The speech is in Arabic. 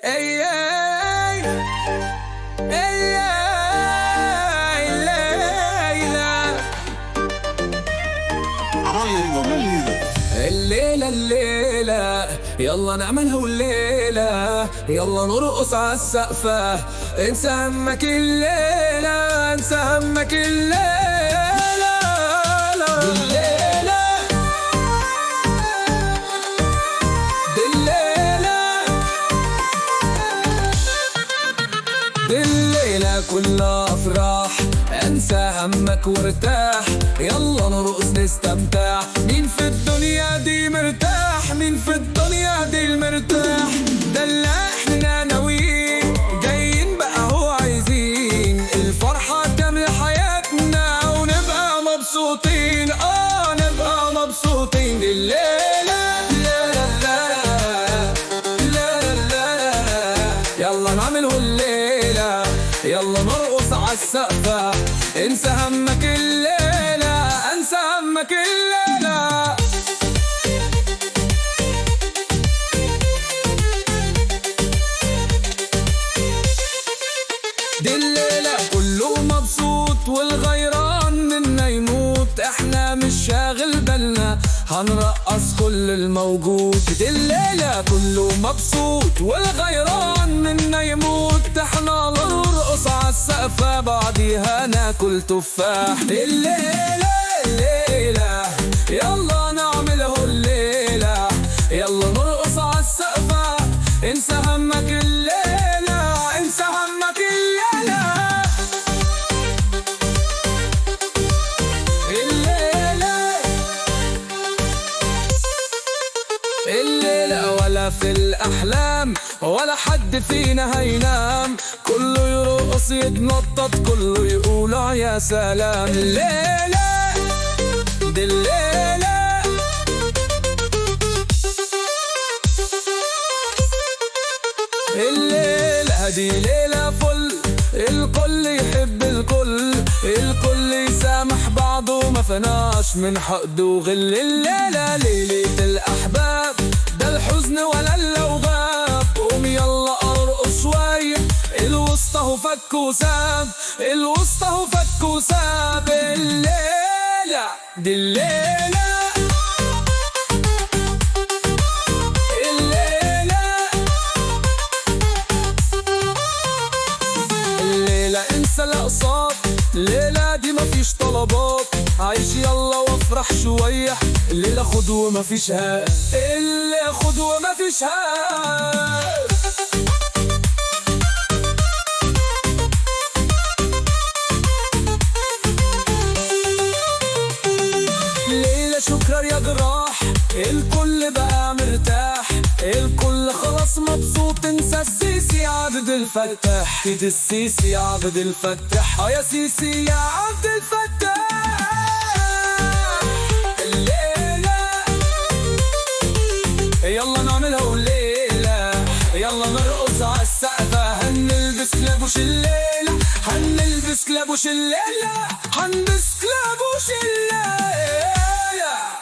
اي اي اي اي ليلى الليلة الليلة يلا نعملها والليلة يلا نرقص عالسقفة. انسى همك الليلة انسى همك الليلة الليلة الليلة كلها أفراح. انسى همك وارتاح يلا نرقص نستمتع. مين في الدنيا دي مرتاح مين في الدنيا دي المرتاح؟ ده اللي احنا ناويين جايين بقى هو عايزين الفرحة تملى حياتنا ونبقى مبسوطين نبقى مبسوطين. الليلة يلا نعمله الليلة يلا نرقص عالسقفة. انسى همك الليلة انسى همك الليلة. دي الليلة كله مبسوط والغيران منا يموت. احنا مش شاغل بالنا هنرقص كل الموجود. دي الليلة كله مبسوط والغيران منا يموت. احنا نرقص عالسقفة بعديها ناكل تفاح. الليلة الليلة يلا نعمله الليلة يلا نرقص عالسقفة. انسى همك الليلة انسى همك الليلة. الليلة ولا في الأحلام ولا حد فينا هينام. كله يرقص يتنطط كله يقول يا سلام. الليلة دي الليلة الليلة دي ليلة فل. الكل يحب الكل الكل يسامح بعضه ما فناش من حقد وغل. الليلة ليلة الأحباب ده الحزن ولا اللوغاب. قوم يلا ارقص شوية الوسطى هو فك وساب الوسطى هو فك وساب. الليلة دي الليلة انسى الاقساط. الليلة دي مفيش طلبات عيش يلا وافرح شوية. الليلة خد ومفيش هات الليلة خد ومفيش هات. ليلة شكرا يا جراح الكل بقى مرتاح. الكل خلاص مبسوط. انسى السيسي عبد الفتاح كده السيسي عبد الفتاح يا سيسي يا عبد الفتاح. الليلة يلا نعملها والليلة يلا نرقص عالسقفة. هنلبس كلابوش الليلة هنلبس كلابوش الليلة هنلبس كلابوش الليلة.